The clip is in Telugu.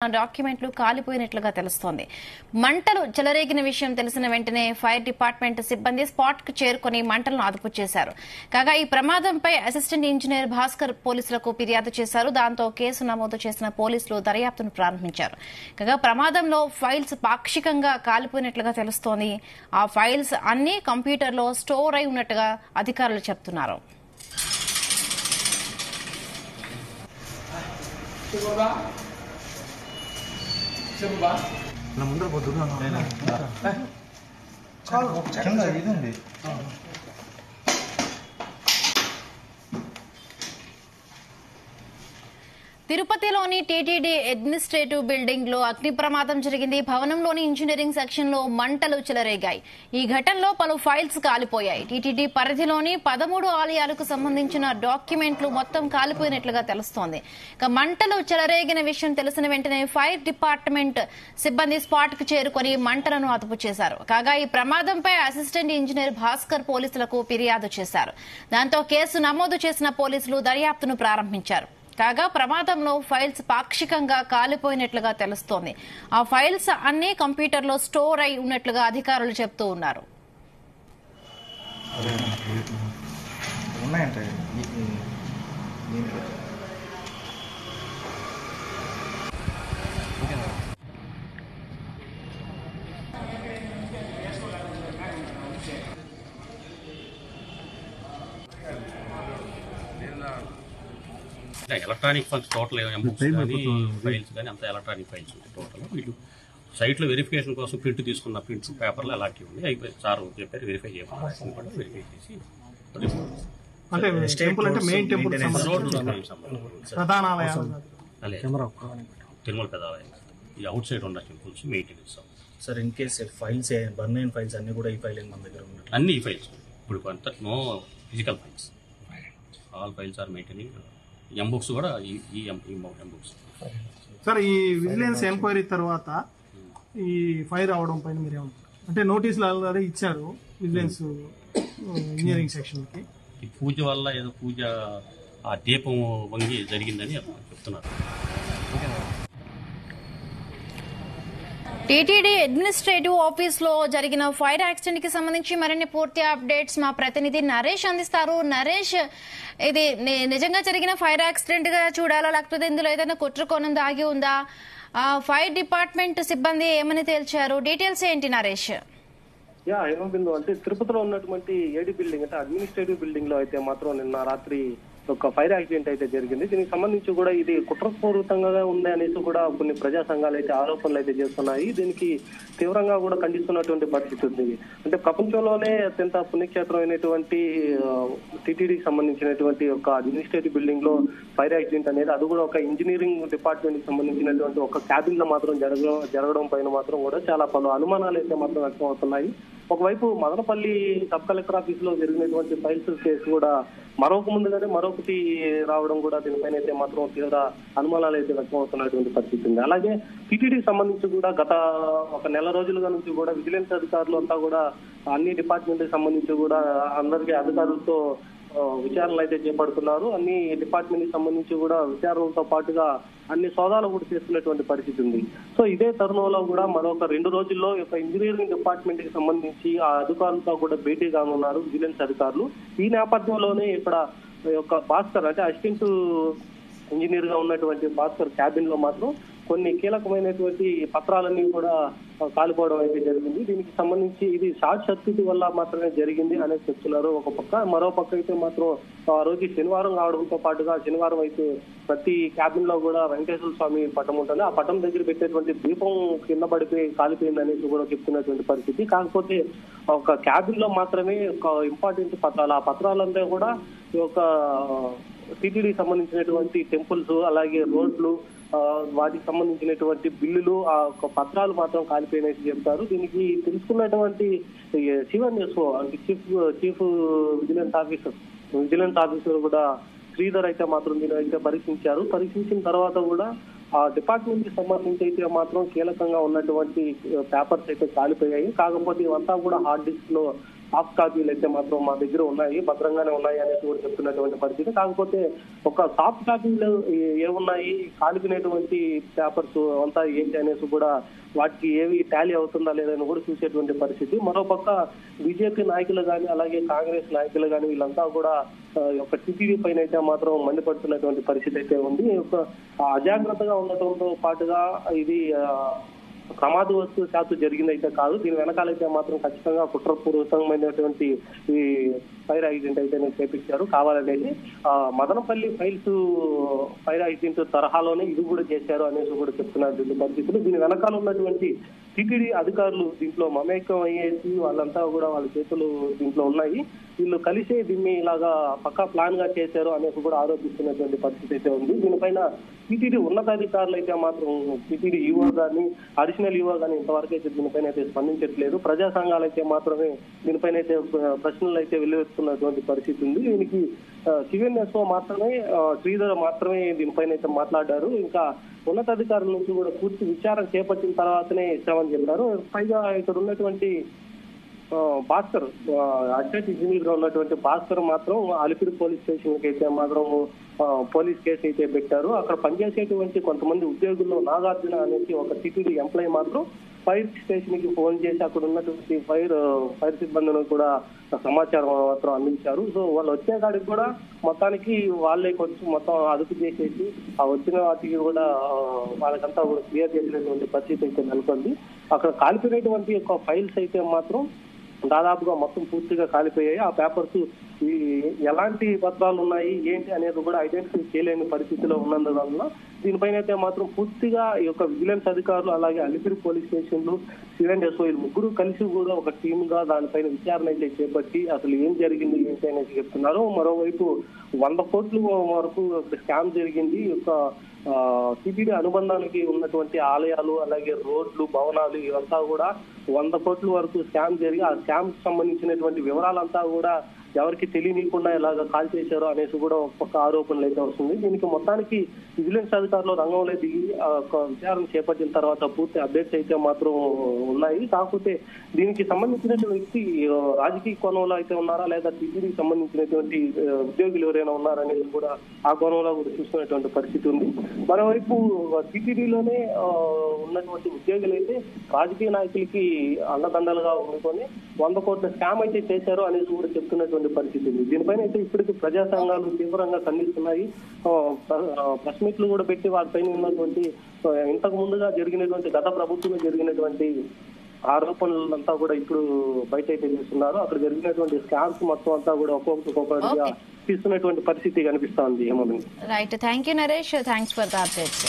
డాక్యుమెంట్లు కాలిపోయినట్లుగా తెలుస్తోంది. మంటలు చెలరేగిన విషయం తెలిసిన వెంటనే ఫైర్ డిపార్ట్మెంట్ సిబ్బంది స్పాట్ కు చేరుకుని మంటలను అదుపు చేశారు. కాగా ఈ ప్రమాదంపై అసిస్టెంట్ ఇంజనీర్ భాస్కర్ పోలీసులకు ఫిర్యాదు చేశారు. దాంతో కేసు నమోదు చేసిన పోలీసులు దర్యాప్తును ప్రారంభించారు. కాగా ప్రమాదంలో ఫైల్స్ పాక్షికంగా కాలిపోయినట్లుగా తెలుస్తోంది. ఆ ఫైల్స్ అన్ని కంప్యూటర్లో స్టోర్ అయి ఉన్నట్టుగా అధికారులు చెబుతున్నారు. నా ముందర పొద్దుగా ఇది ఉంది. తిరుపతిలోని టీటీడీ అడ్మినిస్ట్రేటివ్ బిల్డింగ్ లో అగ్ని ప్రమాదం జరిగింది. భవనంలోని ఇంజనీరింగ్ సెక్షన్ లో మంటలు చెలరేగాయి. ఈ ఘటనలో పలు ఫైల్స్ కాలిపోయాయి. టీటీడీ పరిధిలోని 13 ఆలయాలకు సంబంధించిన డాక్యుమెంట్లు మొత్తం కాలిపోయినట్లుగా తెలుస్తోంది. ఇక మంటలు చెలరేగిన విషయం తెలిసిన వెంటనే ఫైర్ డిపార్ట్మెంట్ సిబ్బంది స్పాట్ కు చేరుకుని మంటలను అదుపు చేశారు. కాగా ఈ ప్రమాదంపై అసిస్టెంట్ ఇంజనీర్ భాస్కర్ పోలీసులకు ఫిర్యాదు చేశారు. దాంతో కేసు నమోదు చేసిన పోలీసులు దర్యాప్తును ప్రారంభించారు. కాగా ప్రమాదంలో ఫైల్స్ పాక్షికంగా కాలిపోయినట్లుగా తెలుస్తోంది. ఆ ఫైల్స్ అన్ని కంప్యూటర్లో స్టోర్ అయి ఉన్నట్లుగా అధికారులు చెబుతూ ఉన్నారు. ఎలక్ట్రానిక్ ఫైల్స్ టోటల్ ఫైల్స్ కానీ అంత ఎలక్ట్రానిక్ ఫైల్స్ ఉంటాయి. టోటల్ వీళ్ళు సైట్లో వెరిఫికేషన్ కోసం ప్రింట్ తీసుకున్న ప్రింట్స్ పేపర్లు అలాంటివి ఉన్నాయి. అయిపోయి సార్ చెప్పారు వెరిఫై చేయమని కూడా వెరిఫై చేసి తిరుమల పెదాలయం ఈ అవుట్ సైడ్ ఉన్న temples maintenance. Sir in case files burn అయిన ఫైల్స్ అన్ని కూడా ఈ ఫైల్ మన దగ్గర ఉన్నాయి. అన్ని ఈ ఫైల్స్ ఇప్పుడు కొంత no physical files, all files are maintaining. M books కూడా ఈ ఎంబుక్స్. సార్ ఈ విజిలెన్స్ ఎంక్వైరీ తర్వాత ఈ ఫైర్ అవడం పైన మీరు ఏమంటారు? అంటే నోటీసులు ఆల్రెడీ ఇచ్చారు విజిలెన్స్ ఇంజనీరింగ్ సెక్షన్ కి. ఈ పూజ వల్ల ఏదో పూజ ఆ దీపం వంగి జరిగిందని చెప్తున్నారు. టీటీడీ అడ్మినిస్ట్రేటివ్ ఆఫీస్ లో జరిగిన ఫైర్ యాక్సిడెంట్ కి సంబంధించి మరిన్ని పూర్తి అప్డేట్స్ మా ప్రతినిధి నరేష్ అందిస్తారు. నరేష్, ఇది నిజంగా జరిగిన ఫైర్ యాక్సిడెంట్ గా చూడాలా, లేకపోతే ఇందులో ఏదైనా కుట్రకోణం దాగి ఉందా? ఫైర్ డిపార్ట్మెంట్ సిబ్బంది ఏమని తేల్చారు? డీటెయిల్స్ ఏంటి నరేష్? హేమబిందు, అంటే తిరుపతిలో ఉన్నటువంటి ఏడీ బిల్డింగ్ అంటే అడ్మినిస్ట్రేటివ్ బిల్డింగ్ లో అయితే మాత్రం నిన్న రాత్రి ఒక ఫైర్ యాక్సిడెంట్ అయితే జరిగింది. దీనికి సంబంధించి కూడా ఇది కుట్రపూరితంగా ఉంది అనేసి కూడా కొన్ని ప్రజా సంఘాలు అయితే ఆరోపణలు అయితే చేస్తున్నాయి. దీనికి తీవ్రంగా కూడా ఖండిస్తున్నటువంటి పరిస్థితి ఉంది. అంటే ప్రపంచంలోనే అత్యంత పుణ్యక్షేత్రం అయినటువంటి టీటీడీకి సంబంధించినటువంటి ఒక అడ్మినిస్ట్రేటివ్ బిల్డింగ్ లో ఫైర్ యాక్సిడెంట్ అనేది, అది కూడా ఒక ఇంజనీరింగ్ డిపార్ట్మెంట్ కి సంబంధించినటువంటి ఒక క్యాబిన్ లో మాత్రం జరగడం పైన మాత్రం కూడా చాలా పలు అనుమానాలు అయితే మాత్రం వ్యక్తం అవుతున్నాయి. ఒకవైపు మదనపల్లి సబ్ కలెక్టర్ ఆఫీస్ లో జరిగినటువంటి ఫైల్స్ కేసు కూడా మరొక ముందుగానే మరొకటి రావడం కూడా దీనిపైన అయితే మాత్రం తీవ్ర అనుమానాలు అయితే వ్యక్తం అవుతున్నటువంటి పరిస్థితి ఉంది. అలాగే టీటీడీకి సంబంధించి కూడా గత ఒక నెల రోజులుగా నుంచి కూడా విజిలెన్స్ అధికారులు అంతా కూడా అన్ని డిపార్ట్మెంట్ కి సంబంధించి కూడా అందరికీ అధికారులతో విచారణలు అయితే చేపడుతున్నారు. అన్ని డిపార్ట్మెంట్ కి సంబంధించి కూడా విచారణలతో పాటుగా అన్ని సోదాలు కూడా చేస్తున్నటువంటి పరిస్థితి ఉంది. సో ఇదే తరుణంలో కూడా మరొక 2 రోజుల్లో ఇంజనీరింగ్ డిపార్ట్మెంట్ కి సంబంధించి ఆ అధికారులతో కూడా భేటీ కానున్నారు విజిలెన్స్ అధికారులు. ఈ నేపథ్యంలోనే ఇక్కడ భాస్కర్ అంటే అసిస్టెంట్ ఇంజనీర్ గా ఉన్నటువంటి భాస్కర్ క్యాబిన్ లో మాత్రం కొన్ని కీలకమైనటువంటి పత్రాలన్నీ కూడా కాలిపోవడం అయితే జరిగింది. దీనికి సంబంధించి ఇది షార్ట్ సర్క్యూట్ వల్ల మాత్రమే జరిగింది అనేది చెప్తున్నారు ఒక పక్క. మరో పక్క అయితే మాత్రం ఆ రోజు శనివారం కావడంతో పాటుగా శనివారం అయితే ప్రతి క్యాబిన్ లో కూడా వెంకటేశ్వర స్వామి పటం ఉంటుంది. ఆ పటం దగ్గర పెట్టేటువంటి దీపం కింద పడిపోయి కాలిపోయింది అనేసి కూడా చెప్తున్నటువంటి పరిస్థితి. కాకపోతే ఒక క్యాబిన్ లో మాత్రమే ఒక ఇంపార్టెంట్ పత్రాలు, ఆ పత్రాలంతా కూడా ఒక టీటీడీకి సంబంధించినటువంటి టెంపుల్స్, అలాగే రోడ్లు, వాటికి సంబంధించినటువంటి బిల్లులు, ఆ పత్రాలు మాత్రం కాలిపోయినట్టు చెప్తారు. దీనికి తెలుసుకున్నటువంటి సిఎన్ఎస్ఓ అంటే చీఫ్ విజిలెన్స్ ఆఫీసర్ కూడా శ్రీధర్ అయితే మాత్రం దీని అయితే పరీక్షించారు. పరీక్షించిన తర్వాత కూడా ఆ డిపార్ట్మెంట్ కి సంబంధించి అయితే మాత్రం కీలకంగా ఉన్నటువంటి పేపర్స్ అయితే కాలిపోయాయి. కాకపోతే ఇవంతా కూడా హార్డ్ డిస్క్ లో సాఫ్ట్ కాపీలు అయితే మాత్రం మా దగ్గర ఉన్నాయి, భద్రంగానే ఉన్నాయి అనేసి కూడా చెప్తున్నటువంటి పరిస్థితి. కాకపోతే ఒక సాఫ్ట్ కాపీలు ఏమున్నాయి, కాలిపినటువంటి పేపర్స్ అంతా ఏంటి అనేసి కూడా వాటికి ఏవి టాలీ అవుతుందా లేదని కూడా చూసేటువంటి పరిస్థితి. మరోపక్క బీజేపీ నాయకులు కానీ అలాగే కాంగ్రెస్ నాయకులు కానీ వీళ్ళంతా కూడా ఒక టీటీడీ పైన అయితే మాత్రం మండిపడుతున్నటువంటి పరిస్థితి అయితే ఉంది. ఒక అజాగ్రత్తగా ఉండటంతో పాటుగా ఇది ప్రమాదవశాత్తు జరిగిందైతే కాదు, దీని వెనకాలైతే మాత్రం ఖచ్చితంగా కుట్రపూర్వకమైనటువంటి ఈ ఫైర్ యాక్సిడెంట్ అయితే చేపించారు కావాలనేది. మదనపల్లి ఫైర్ యాక్సిడెంట్ తరహాలోనే ఇది కూడా చేశారు అనేసి కూడా చెప్తున్నటువంటి పరిస్థితులు. దీని వెనకాల ఉన్నటువంటి టీటీడీ అధికారులు దీంట్లో మమేకం అయ్యేసి వాళ్ళంతా కూడా వాళ్ళ చేతులు దీంట్లో ఉన్నాయి, వీళ్ళు కలిసే దీన్ని ఇలాగా పక్కా ప్లాన్ గా చేశారు అనేసి కూడా ఆరోపిస్తున్నటువంటి పరిస్థితి అయితే ఉంది. దీనిపైన టీటీడీ ఉన్నతాధికారులు అయితే మాత్రం టీటీడీ ఈవో గానీ అడిషనల్ ఈవో గానీ ఇంతవరకు అయితే దీనిపైన అయితే స్పందించట్లేదు. ప్రజా సంఘాలు అయితే మాత్రమే దీనిపైన అయితే ప్రశ్నలు అయితే వెల్లువెత్తున్నటువంటి పరిస్థితి ఉంది. దీనికి సివిఎన్ఎస్ఓ మాత్రమే శ్రీధర్ మాత్రమే దీనిపైన అయితే మాట్లాడారు. ఇంకా ఉన్నతాధికారుల నుంచి కూడా పూర్తి విచారణ చేపట్టిన తర్వాతనే ఇస్తామని చెప్పారు. పైగా ఇక్కడ ఉన్నటువంటి భాస్కర్ అసిస్టెంట్ ఇంజనీర్ గా ఉన్నటువంటి భాస్కర్ మాత్రం అలిపిరి పోలీస్ స్టేషన్ కి అయితే మాత్రం పోలీస్ కేసు అయితే పెట్టారు. అక్కడ పనిచేసేటువంటి కొంతమంది ఉద్యోగుల్లో నాగార్జున అనేసి ఒక టీటీడీ ఎంప్లాయీ మాత్రం ఫైర్ స్టేషన్ కి ఫోన్ చేసి అక్కడ ఉన్నటువంటి ఫైర్ సిబ్బందిని కూడా సమాచారం మాత్రం అందించారు. సో వాళ్ళు వచ్చే కాడికి కూడా మొత్తానికి వాళ్ళే కొంచెం మొత్తం అదుపు చేసేసి ఆ వచ్చిన వాటికి కూడా వాళ్ళకంతా కూడా క్లియర్ చేసినటువంటి పరిస్థితి అయితే నెలకొంది. అక్కడ కాలిపోయినటువంటి యొక్క ఫైల్స్ అయితే మాత్రం దాదాపుగా మొత్తం పూర్తిగా కాలిపోయాయి. ఆ పేపర్స్ ఎలాంటి పత్రాలు ఉన్నాయి ఏంటి అనేది కూడా ఐడెంటిఫై చేయలేని పరిస్థితిలో ఉన్నందువల్ల దీనిపైన అయితే మాత్రం పూర్తిగా ఈ యొక్క విజిలెన్స్ అధికారులు అలాగే అలిపిరి పోలీస్ స్టేషన్లు సివిఎన్ఎస్ఓ ముగ్గురు కలిసి కూడా ఒక టీమ్ గా దానిపైన విచారణ అయితే చేపట్టి అసలు ఏం జరిగింది ఏంటి అనేది చెప్తున్నారు. మరోవైపు 100 కోట్ల వరకు స్కామ్ జరిగింది. ఈ యొక్క టీటీడీ అనుబంధానికి ఉన్నటువంటి ఆలయాలు అలాగే రోడ్లు భవనాలు ఇవంతా కూడా 100 కోట్ల వరకు స్కామ్ జరిగి ఆ స్కామ్ సంబంధించినటువంటి వివరాలంతా కూడా ఎవరికి తెలియనీయకుండా ఎలాగ కాల్ చేశారో అనేసి కూడా ఒక్కొక్క ఆరోపణలు అయితే వస్తుంది. దీనికి మొత్తానికి విజిలెన్స్ అధికారులు రంగంలో దిగి విచారణ చేపట్టిన తర్వాత పూర్తి అప్డేట్స్ అయితే మాత్రం ఉన్నాయి. కాకపోతే దీనికి సంబంధించినటువంటి వ్యక్తి రాజకీయ కోణంలో అయితే ఉన్నారా లేదా టీటీడీకి సంబంధించినటువంటి ఉద్యోగులు ఎవరైనా ఉన్నారనేది కూడా ఆ కోణంలో కూడా చూస్తున్నటువంటి పరిస్థితి ఉంది. మరోవైపు టీటీడీలోనే ఉన్నటువంటి ఉద్యోగులు అయితే రాజకీయ నాయకులకి అండదండలుగా ఉండుకొని 100 కోట్ల స్కామ్ అయితే చేశారు అనేసి కూడా చెప్తున్నటువంటి పరిస్థితి ఉంది. దీనిపైన అయితే ఇప్పటికీ ప్రజా సంఘాలు తీవ్రంగా ఖండిస్తున్నాయి. ప్రెస్ మీట్లు కూడా పెట్టి వాటిపైన ఉన్నటువంటి ఇంతకు ముందుగా జరిగినటువంటి గత ప్రభుత్వంలో జరిగినటువంటి ఆరోపణలంతా కూడా ఇప్పుడు బయట అయితే చేస్తున్నారు. అక్కడ జరిగినటువంటి స్కామ్స్ మొత్తం అంతా కూడా ఒక్కొక్కటిగా తీస్తున్నటువంటి పరిస్థితి కనిపిస్తా ఉంది. Right, thank you Naresh, thanks for the updates.